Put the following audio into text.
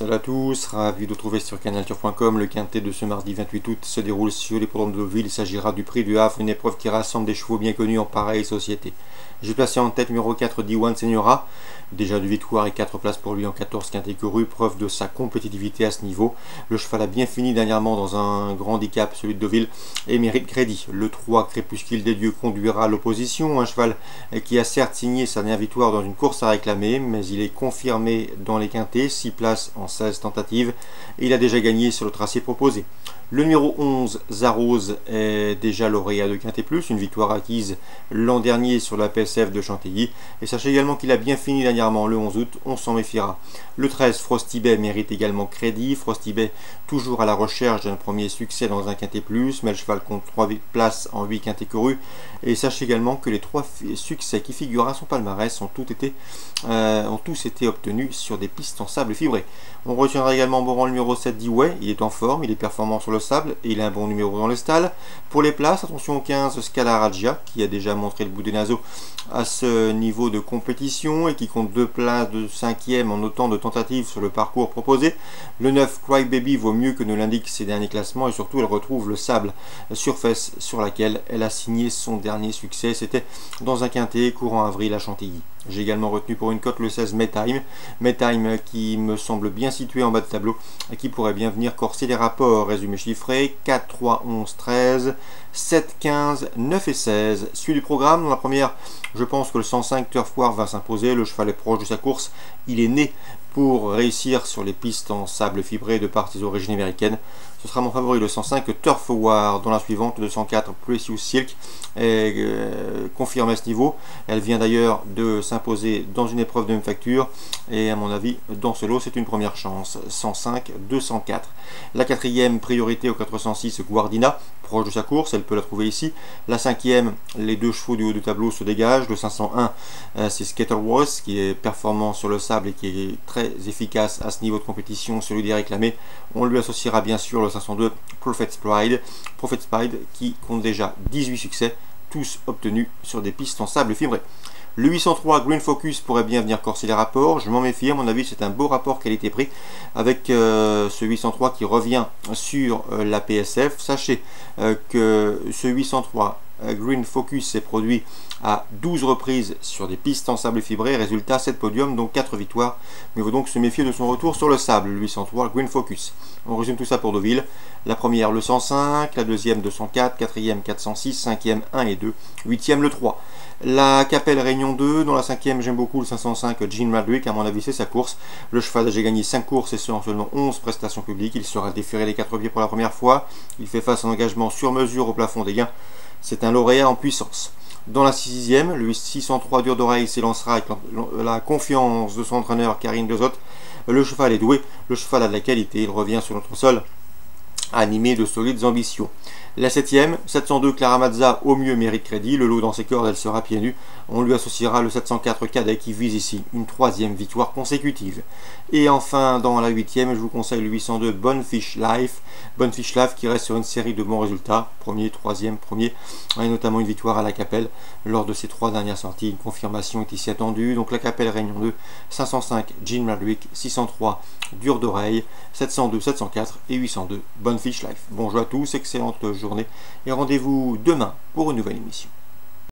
Salut à tous, ravi de vous trouver sur canalturf.com. Le quintet de ce mardi 28 août se déroule sur l'hippodrome de Deauville. Il s'agira du prix du Havre, une épreuve qui rassemble des chevaux bien connus en pareille société. J'ai placé en tête numéro 4 D1 Seniora, déjà de victoire et 4 places pour lui en 14 quintet couru, preuve de sa compétitivité à ce niveau. Le cheval a bien fini dernièrement dans un grand handicap, celui de Deauville, et mérite crédit. Le 3 Crépuscule des Dieux conduira à l'opposition, un cheval qui a certes signé sa dernière victoire dans une course à réclamer, mais il est confirmé dans les quintets, 6 places en 16 tentatives, et il a déjà gagné sur le tracé proposé. Le numéro 11, Zarose, est déjà lauréat de Quintet Plus, une victoire acquise l'an dernier sur la PSF de Chantilly. Et sachez également qu'il a bien fini dernièrement le 11 août, on s'en méfiera. Le 13, Frosty Bay, mérite également crédit. Frosty Bay, toujours à la recherche d'un premier succès dans un Quintet Plus, mais le cheval compte 3 places en 8 quintets courus. Et sachez également que les 3 succès qui figurent à son palmarès ont tous été obtenus sur des pistes en sable fibré. On retiendra également bon rang le numéro 7, D-Way, il est en forme, il est performant sur le sable et il a un bon numéro dans les stalles. Pour les places, attention au 15 Scalaragia qui a déjà montré le bout des naseaux à ce niveau de compétition et qui compte 2 places de 5e en autant de tentatives sur le parcours proposé. Le 9 Crybaby vaut mieux que ne l'indiquent ses derniers classements et surtout elle retrouve le sable surface sur laquelle elle a signé son dernier succès. C'était dans un quintet courant avril à Chantilly. J'ai également retenu pour une cote le 16 Maytime qui me semble bien situé en bas de tableau et qui pourrait bien venir corser les rapports. Résumé chiffré 4, 3, 11, 13, 7, 15, 9 et 16. Suite du programme, dans la première, je pense que le 105 Turf War va s'imposer. Le cheval est proche de sa course. Il est né pour réussir sur les pistes en sable fibré de par ses origines américaines. Ce sera mon favori, le 105 Turf War. Dans la suivante, le 104 Precious Silk est confirmé à ce niveau. Elle vient d'ailleurs de s'imposer dans une épreuve de même facture et à mon avis dans ce lot c'est une première chance. 105 204. La quatrième priorité au 406 Guardina, proche de sa course, elle peut la trouver ici. La cinquième, les 2 chevaux du haut du tableau se dégagent. Le 501 c'est Scatterworth qui est performant sur le sable et qui est très efficace à ce niveau de compétition, celui des réclamés. On lui associera bien sûr le 502 Prophet's Pride qui compte déjà 18 succès, tous obtenus sur des pistes en sable fibré. Le 803 Green Focus pourrait bien venir corser les rapports, je m'en méfie, à mon avis c'est un beau rapport qualité-prix avec ce 803 qui revient sur la PSF. Sachez que ce 803 Green Focus s'est produit à 12 reprises sur des pistes en sable fibré, résultat 7 podiums, donc 4 victoires. Mais il faut donc se méfier de son retour sur le sable, le 803 Green Focus. On résume tout ça pour Deauville. La première le 105, la deuxième 204, quatrième 406, cinquième 1 et 2, huitième le 3. La Capelle Réunion 2, dans la cinquième j'aime beaucoup le 505 Jean Madwick, à mon avis c'est sa course. Le cheval a déjà gagné 5 courses et ce en seulement 11 prestations publiques. Il sera déféré les 4 pieds pour la première fois. Il fait face à un engagement sur mesure au plafond des gains. C'est un lauréat en puissance. Dans la sixième, le 603 Dur d'oreille s'élancera avec la confiance de son entraîneur Karine Lezotte. Le cheval est doué, le cheval a de la qualité, il revient sur notre sol animé de solides ambitions. La 7ème, 702 Clara Mazza au mieux mérite crédit, le lot dans ses cordes elle sera pieds nus. On lui associera le 704 Cadet qui vise ici une 3e victoire consécutive. Et enfin dans la 8ème, je vous conseille le 802 Bonefish Life qui reste sur une série de bons résultats, premier, 3e, premier, et notamment une victoire à la Capelle lors de ses 3 dernières sorties. Une confirmation est ici attendue, donc la Capelle Réunion 2, 505 Jean Madwick, 603 Dur d'oreille, 702, 704 et 802 Bonefish Life. Bonjour à tous, excellente journée et rendez-vous demain pour une nouvelle émission.